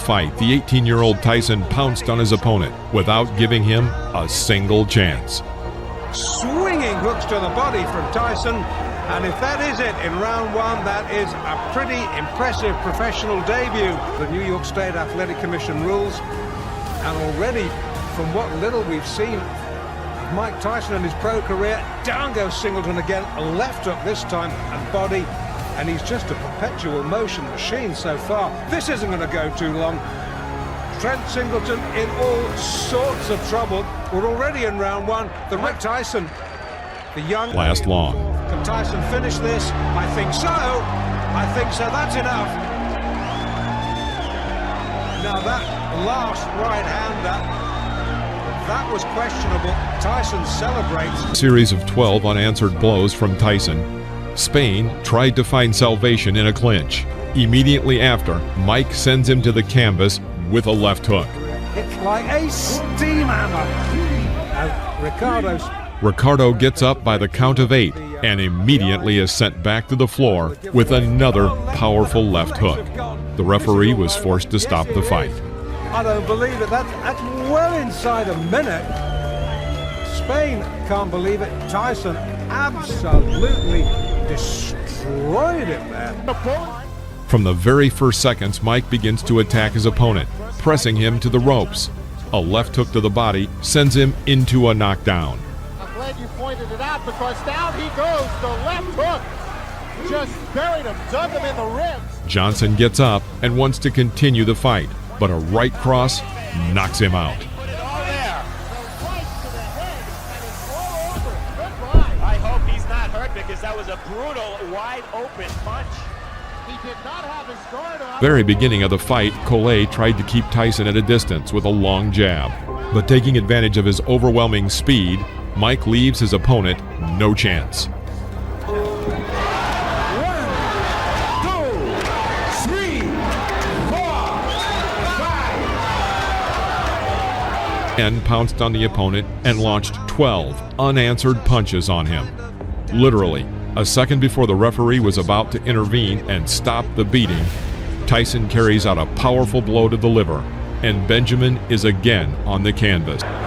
fight, the 18-year-old Tyson pounced on his opponent without giving him a single chance. Swinging hooks to the body from Tyson, and if that is it in round one, that is a pretty impressive professional debut. The New York State Athletic Commission rules, and already from what little we've seen of Mike Tyson in his pro career, down goes Singleton again, a left hook this time, and body, and he's just a perpetual motion machine so far. This isn't going to go too long. Trent Singleton in all sorts of trouble. We're already in round one. The Mike Tyson, the young... Last long. Can Tyson finish this? I think so. I think so. That's enough. Now that last right-hander, that was questionable. Tyson celebrates. Series of 12 unanswered blows from Tyson. Spain tried to find salvation in a clinch. Immediately after, Mike sends him to the canvas with a left hook. It's like a steam hammer. Ricardo gets up by the count of 8 and immediately is sent back to the floor with another powerful left hook. The referee was forced to stop the fight. I don't believe it. That's well inside a minute. Spain can't believe it. Tyson absolutely destroyed him there. From the very first seconds, Mike begins to attack his opponent, pressing him to the ropes. A left hook to the body sends him into a knockdown. I'm glad you pointed it out, because down he goes. The left hook just buried him, dug him in the ribs. Johnson gets up and wants to continue the fight, but a right cross knocks him out. I hope he's not hurt, because that was a brutal, wide-open punch. He did not have his guard up. Very beginning of the fight, Collet tried to keep Tyson at a distance with a long jab. But taking advantage of his overwhelming speed, Mike leaves his opponent no chance. 1, 2, 3, 4, 5. And pounced on the opponent and launched 12 unanswered punches on him. Literally, a second before the referee was about to intervene and stop the beating, Tyson carries out a powerful blow to the liver, and Benjamin is again on the canvas. Of course.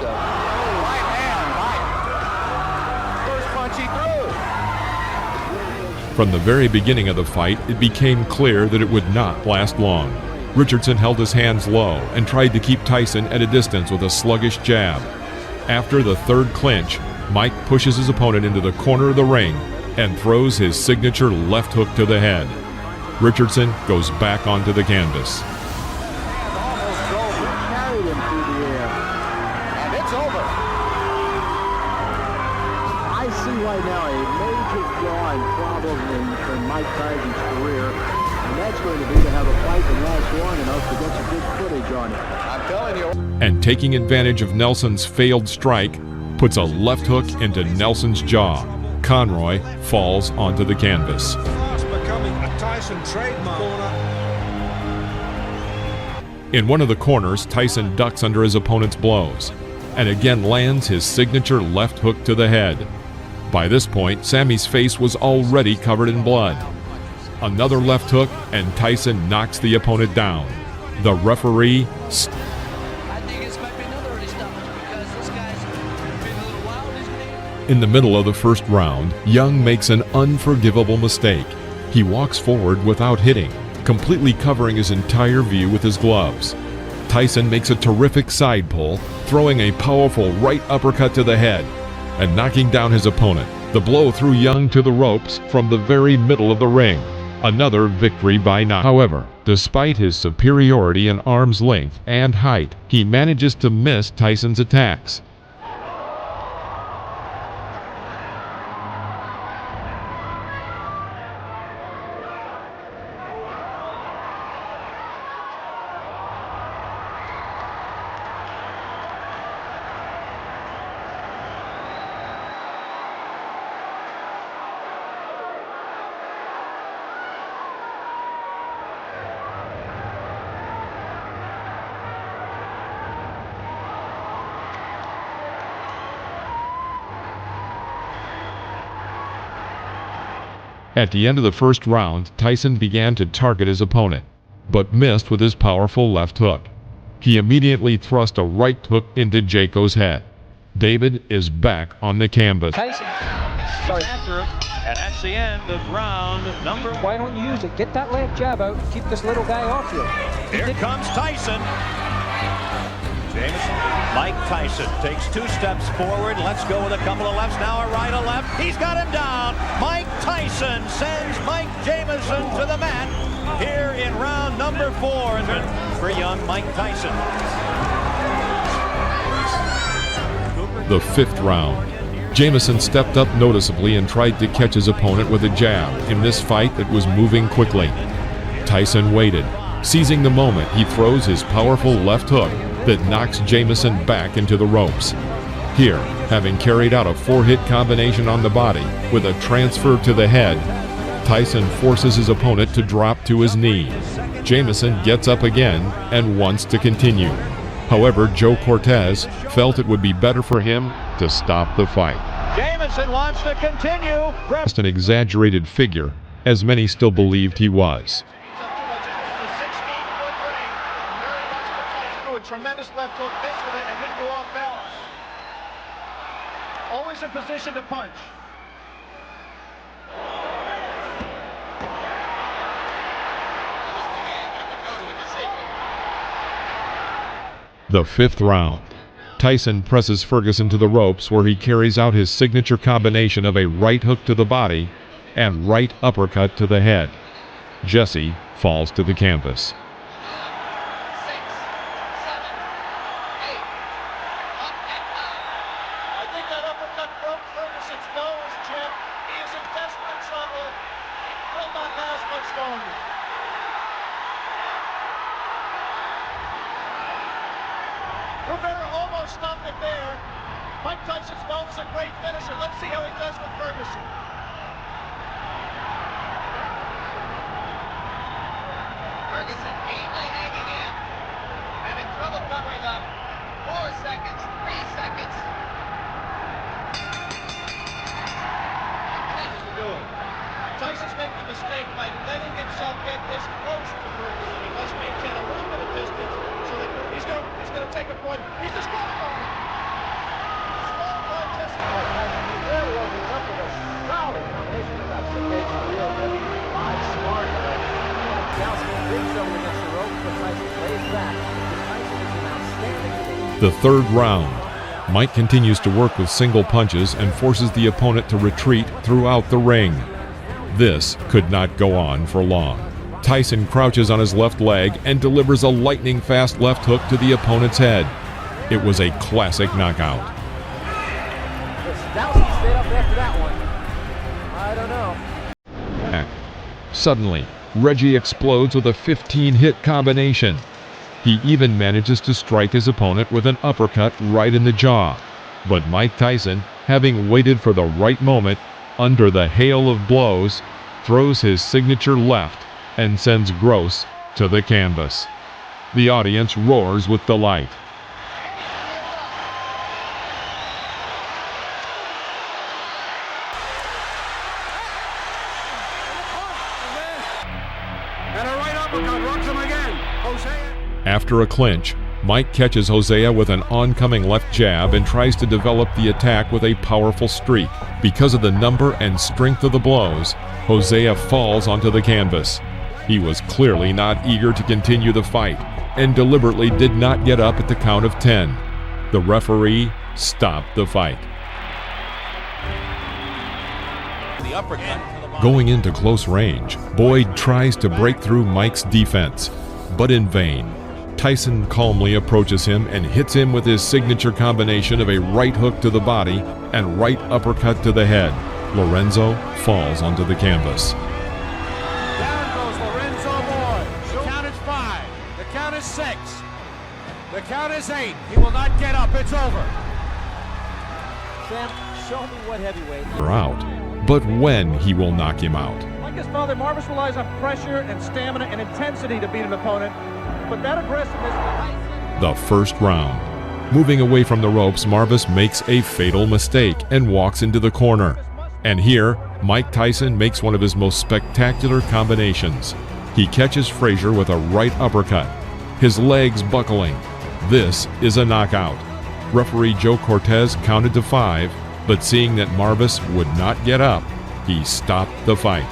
Right hand, right. First punch he threw. From the very beginning of the fight, it became clear that it would not last long. Richardson held his hands low and tried to keep Tyson at a distance with a sluggish jab. After the third clinch, Mike pushes his opponent into the corner of the ring and throws his signature left hook to the head. Richardson goes back onto the canvas. Carried him through the air. And it's over. I see right now a major drawing problem in Mike Tyson's career, and that's going to be to have a fight that lasts long enough to get some good footage on it. I'm telling you. And taking advantage of Nelson's failed strike, puts a left hook into Nelson's jaw. Conroy falls onto the canvas. Fast becoming a Tyson trademark. In one of the corners, Tyson ducks under his opponent's blows and again lands his signature left hook to the head. By this point, Sammy's face was already covered in blood. Another left hook and Tyson knocks the opponent down. The referee In the middle of the first round, Young makes an unforgivable mistake. He walks forward without hitting, completely covering his entire view with his gloves. Tyson makes a terrific side pull, throwing a powerful right uppercut to the head and knocking down his opponent. The blow threw Young to the ropes from the very middle of the ring. Another victory by knockout. However, despite his superiority in arm's length and height, he manages to miss Tyson's attacks. At the end of the first round, Tyson began to target his opponent, but missed with his powerful left hook. He immediately thrust a right hook into Jaco's head. David is back on the canvas. Tyson, after him, and that's the end of round number. Why don't you use it? Get that left jab out and keep this little guy off you. Here comes Tyson. Mike Tyson takes 2 steps forward. Let's go with a couple of lefts. Now a right, a left. He's got him down. Mike Tyson sends Mike Jamison to the mat here in round number 4 for young Mike Tyson. The 5th round. Jamison stepped up noticeably and tried to catch his opponent with a jab in this fight that was moving quickly. Tyson waited. Seizing the moment, he throws his powerful left hook that knocks Jamison back into the ropes. Here, having carried out a 4-hit combination on the body with a transfer to the head, Tyson forces his opponent to drop to his knee. Jamison gets up again and wants to continue. However, Joe Cortez felt it would be better for him to stop the fight. Jamison wants to continue. Just an exaggerated figure, as many still believed he was. Tremendous left hook, missed with it, and didn't go off balance. Always in position to punch. The 5th round. Tyson presses Ferguson to the ropes where he carries out his signature combination of a right hook to the body and right uppercut to the head. Jesse falls to the canvas. Rivera almost stopped it there. Mike Tyson's known as a great finisher. Let's see how he does with Ferguson. Ferguson evenly hanging in. Having trouble covering up. 4 seconds, 3 seconds. Tyson's making a mistake by letting himself get this close to Ferguson. He must maintain a little bit of distance. So that he's going to take a point. He's disqualified. Small contest. He really opened up with a solid combination of that big, real heavy, live, smart. Jousting big shoulder against the rope, but Tyson lays back. Tyson is an outstanding. The 3rd round. Mike continues to work with single punches and forces the opponent to retreat throughout the ring. This could not go on for long. Tyson crouches on his left leg and delivers a lightning-fast left hook to the opponent's head. It was a classic knockout. Dowsey stayed up after that one. I don't know. Suddenly, Reggie explodes with a 15-hit combination. He even manages to strike his opponent with an uppercut right in the jaw. But Mike Tyson, having waited for the right moment, under the hail of blows, throws his signature left and sends Gross to the canvas. The audience roars with delight. And a right uppercut rocks him again. After a clinch, Mike catches Hosea with an oncoming left jab and tries to develop the attack with a powerful streak. Because of the number and strength of the blows, Hosea falls onto the canvas. He was clearly not eager to continue the fight and deliberately did not get up at the count of 10. The referee stopped the fight. The uppercut. Going into close range, Boyd tries to break through Mike's defense, but in vain. Tyson calmly approaches him and hits him with his signature combination of a right hook to the body and right uppercut to the head. Lorenzo falls onto the canvas. Down goes Lorenzo Boyd. The count is 5. The count is 6. The count is 8. He will not get up. It's over. Sam, show me what heavyweight. Are out, but when he will knock him out. Like his father, Marvis relies on pressure and stamina and intensity to beat an opponent, but that aggressiveness... The first round. Moving away from the ropes, Marvis makes a fatal mistake and walks into the corner. And here, Mike Tyson makes one of his most spectacular combinations. He catches Frazier with a right uppercut, his legs buckling. This is a knockout. Referee Joe Cortez counted to 5, but seeing that Marvis would not get up, he stopped the fight.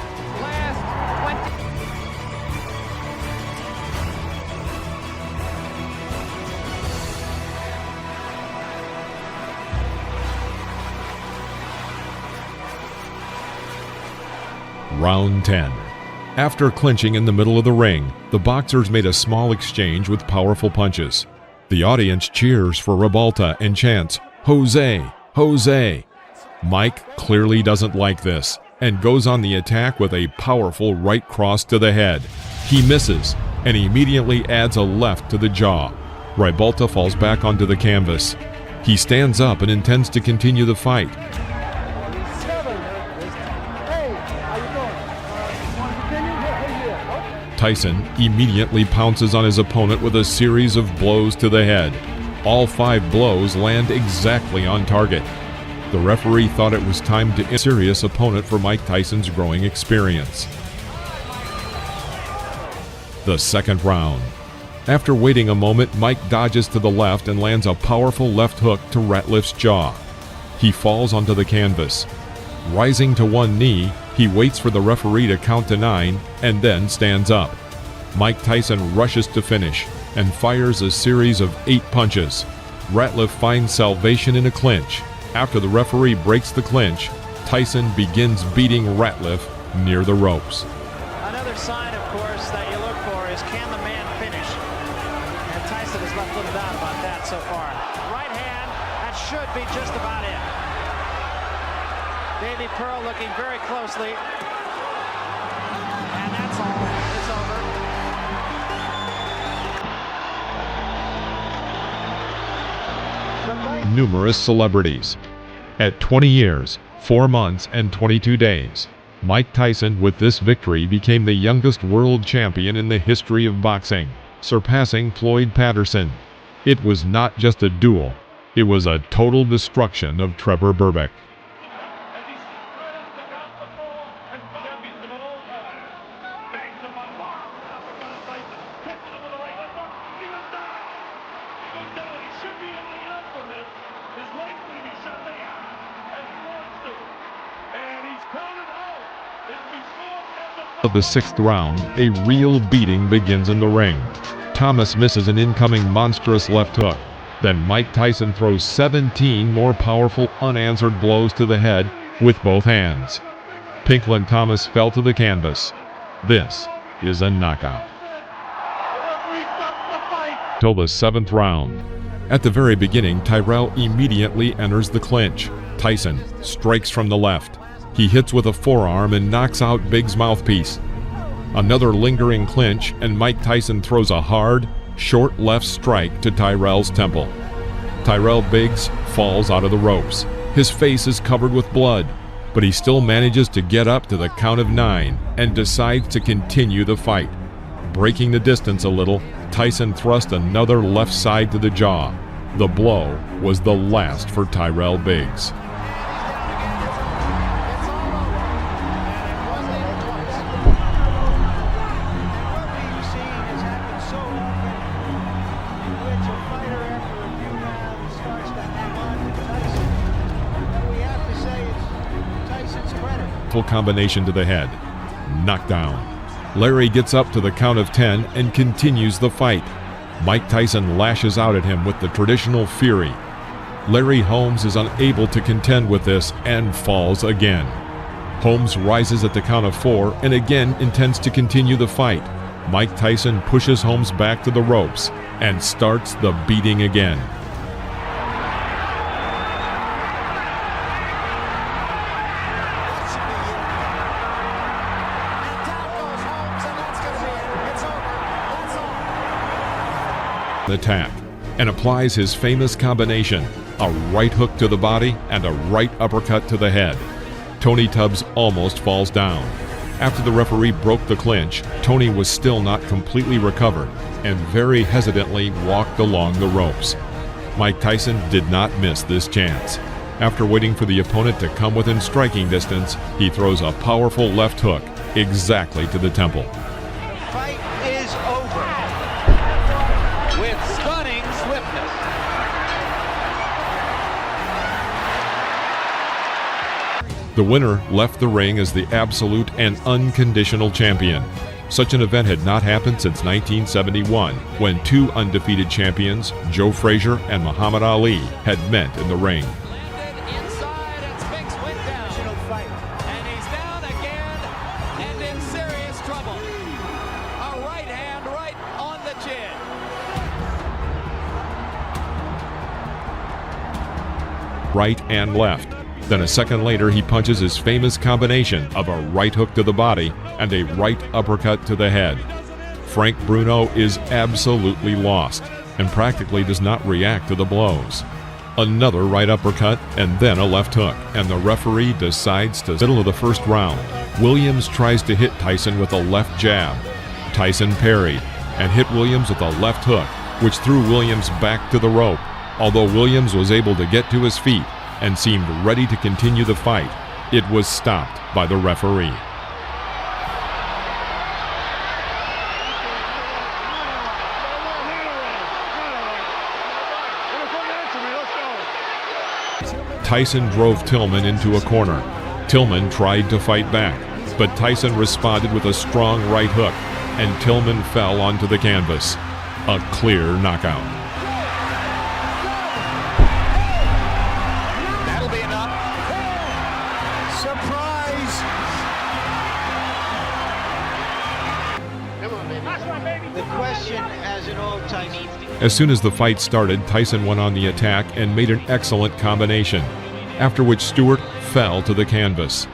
Round 10. After clinching in the middle of the ring, the boxers made a small exchange with powerful punches. The audience cheers for Rebalta and chants, "Jose, Jose." Mike clearly doesn't like this and goes on the attack with a powerful right cross to the head. He misses and immediately adds a left to the jaw. Rebalta falls back onto the canvas. He stands up and intends to continue the fight. Tyson immediately pounces on his opponent with a series of blows to the head. All 5 blows land exactly on target. The referee thought it was time to end a serious opponent for Mike Tyson's growing experience. The second round. After waiting a moment, Mike dodges to the left and lands a powerful left hook to Ratliff's jaw. He falls onto the canvas. Rising to one knee, he waits for the referee to count to 9 and then stands up. Mike Tyson rushes to finish and fires a series of 8 punches. Ratliff finds salvation in a clinch. After the referee breaks the clinch, Tyson begins beating Ratliff near the ropes. Another sign, of course, that you look for is can the man finish? And Tyson has left little doubt about that so far. Right hand, that should be just about it. Davey Pearl looking very closely. And that's all. It's over. Numerous celebrities. At 20 years, 4 months, and 22 days, Mike Tyson with this victory became the youngest world champion in the history of boxing, surpassing Floyd Patterson. It was not just a duel, it was a total destruction of Trevor Berbick. Of the 6th round, a real beating begins in the ring. Thomas misses an incoming monstrous left hook. Then Mike Tyson throws 17 more powerful unanswered blows to the head with both hands. Pinkland Thomas fell to the canvas. This is a knockout. Till the 7th round. At the very beginning, Tyrell immediately enters the clinch. Tyson strikes from the left. He hits with a forearm and knocks out Biggs' mouthpiece. Another lingering clinch, and Mike Tyson throws a hard, short left strike to Tyrell's temple. Tyrell Biggs falls out of the ropes. His face is covered with blood, but he still manages to get up to the count of 9 and decides to continue the fight. Breaking the distance a little, Tyson thrust another left side to the jaw. The blow was the last for Tyrell Biggs. Combination to the head. Knockdown. Larry gets up to the count of 10 and continues the fight. Mike Tyson lashes out at him with the traditional fury. Larry Holmes is unable to contend with this and falls again. Holmes rises at the count of 4 and again intends to continue the fight. Mike Tyson pushes Holmes back to the ropes and starts the beating again. Attack and applies his famous combination, a right hook to the body and a right uppercut to the head. Tony Tubbs almost falls down. After the referee broke the clinch, Tony was still not completely recovered and very hesitantly walked along the ropes. Mike Tyson did not miss this chance. After waiting for the opponent to come within striking distance, he throws a powerful left hook exactly to the temple. Fight is over with stunning swiftness. The winner left the ring as the absolute and unconditional champion. Such an event had not happened since 1971, when two undefeated champions, Joe Frazier and Muhammad Ali, had met in the ring. Inside and Spinks went down. And he's down again and in serious trouble. A right hand right on the chin. Right and left. Then a second later, he punches his famous combination of a right hook to the body and a right uppercut to the head. Frank Bruno is absolutely lost and practically does not react to the blows. Another right uppercut and then a left hook, and the referee decides to middle of the first round. Williams tries to hit Tyson with a left jab. Tyson parried and hit Williams with a left hook, which threw Williams back to the rope. Although Williams was able to get to his feet and seemed ready to continue the fight, it was stopped by the referee. Tyson drove Tillman into a corner. Tillman tried to fight back, but Tyson responded with a strong right hook, and Tillman fell onto the canvas. A clear knockout. That'll be enough. Surprise! The question, as in old times. As soon as the fight started, Tyson went on the attack and made an excellent combination, after which Stewart fell to the canvas.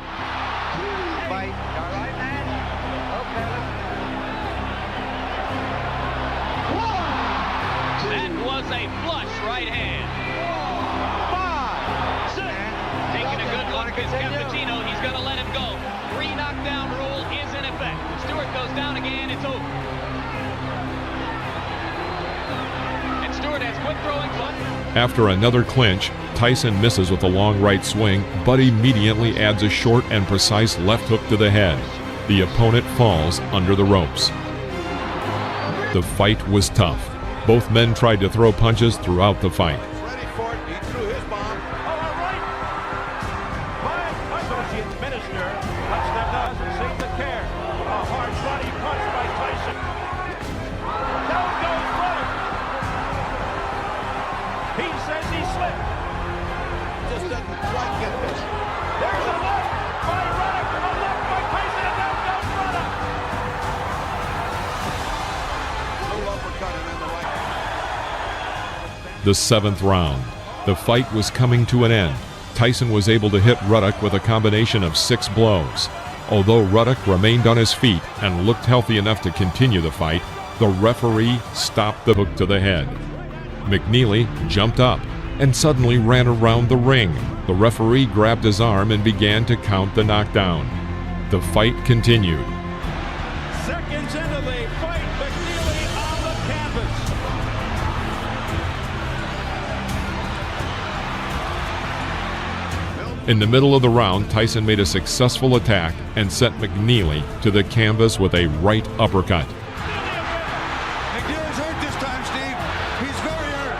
That was a flush right hand. 5, 6. Taking a good look at Cappuccino. He's going to let him go. 3 knockdown rule is in effect. Stewart goes down again. It's over. And Stewart has quick throwing foot. After another clinch, Tyson misses with a long right swing, but immediately adds a short and precise left hook to the head. The opponent falls under the ropes. The fight was tough. Both men tried to throw punches throughout the fight. Ready for it. He threw his bomb. All right. My associate minister lets them know to sing the care. A hard body punch by Tyson. Down goes Ruddock. He says he slipped. Just doesn't quite get this. There's a left by Ruddock. A left by Tyson, and down goes Ruddock. Little uppercut and then the right. The 7th round. The fight was coming to an end. Tyson was able to hit Ruddock with a combination of 6 blows. Although Ruddock remained on his feet and looked healthy enough to continue the fight, the referee stopped the hook to the head. McNeely jumped up and suddenly ran around the ring. The referee grabbed his arm and began to count the knockdown. The fight continued. Seconds into the fight, McNeely on the canvas. In the middle of the round, Tyson made a successful attack and sent McNeely to the canvas with a right uppercut. McNeely's hurt this time, Steve. He's very hurt.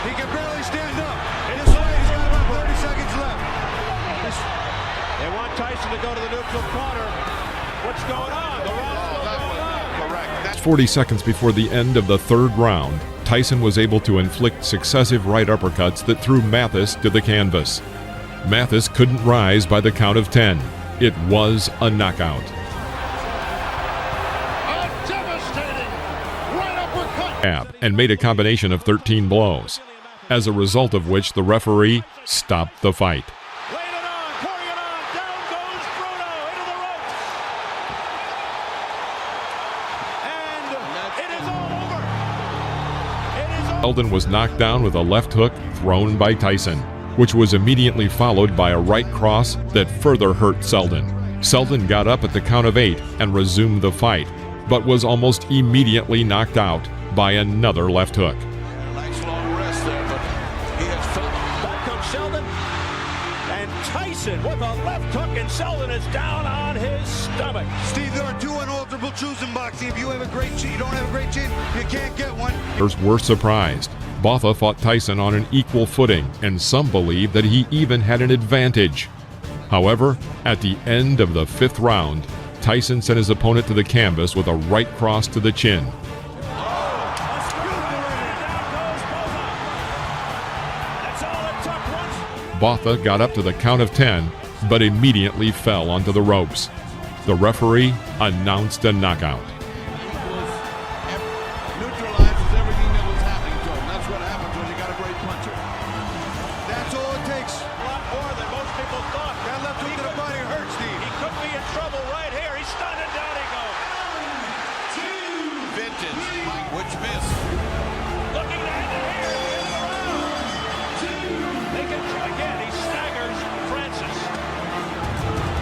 He can barely stand up. This fight, he's got about 30 seconds left. They want Tyson to go to the neutral corner. What's going on? The round's still going on. Correct. 40 seconds before the end of the 3rd round, Tyson was able to inflict successive right uppercuts that threw Mathis to the canvas. Mathis couldn't rise by the count of 10. It was a knockout. A devastating right uppercut. And made a combination of 13 blows, as a result of which the referee stopped the fight. Laid it on, pouring it on. Down goes Bruno into the ropes. And it is all over. It is all Selden was knocked down with a left hook thrown by Tyson, which was immediately followed by a right cross that further hurt Selden. Selden got up at the count of 8 and resumed the fight, but was almost immediately knocked out by another left hook. nice long rest there, but he has felt. Back comes Sheldon. Tyson with a left hook, and Selden is down on his stomach. Steve, there are two unalterable truths in boxing. If you have a great chin, you don't have a great chin, you can't get one. Others were surprised. Botha fought Tyson on an equal footing, and some believe that he even had an advantage. However, at the end of the 5th round, Tyson sent his opponent to the canvas with a right cross to the chin. Botha got up to the count of 10, but immediately fell onto the ropes. The referee announced a knockout. Neutralizes everything that was happening to him. That's what happens when you got a great puncher. That's all it takes. A lot more than most people thought. That left hook to the body hurts, Steve. He could be in trouble right here. He's stunned, and down he goes. Vintage, which missed. Looking to end it here at the end of the round. They can try again. He staggers Francis.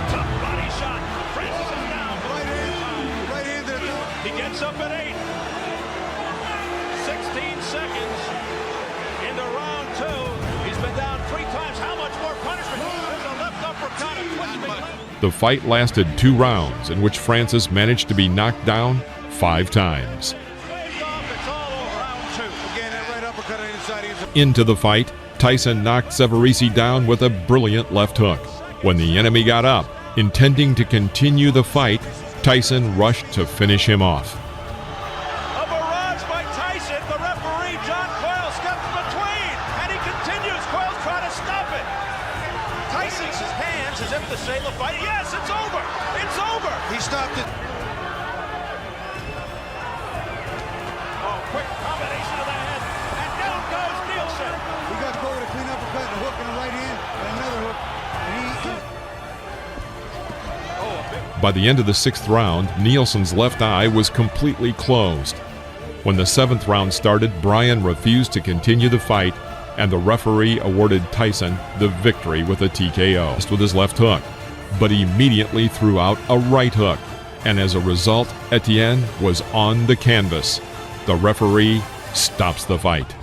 Tough body shot. Francis is down. Right hand to the top. He gets up at 8. 16 seconds into round 2. He's been down 3 times. How much more punishment? There's a left uppercut. A twisting left. The fight lasted 2 rounds, in which Francis managed to be knocked down 5 times. Waved off. It's all over round 2. Again, that right uppercut on the inside. Into the fight, Tyson knocked Severisi down with a brilliant left hook. When the enemy got up, intending to continue the fight, Tyson rushed to finish him off. A barrage by Tyson. The referee, John Coyle, steps between, and he continues. Coyle's trying to stop it. Tyson's hands as if to say the fight. Yes, it's over. It's over. He stopped it. Oh, quick combination of the head, and down goes Nielsen. He got to go with a clean uppercut and a hook in the right hand and another hook. By the end of the 6th round, Nielsen's left eye was completely closed. When the 7th round started, Bryan refused to continue the fight, and the referee awarded Tyson the victory with a TKO with his left hook, but immediately threw out a right hook, and as a result, Etienne was on the canvas. The referee stops the fight.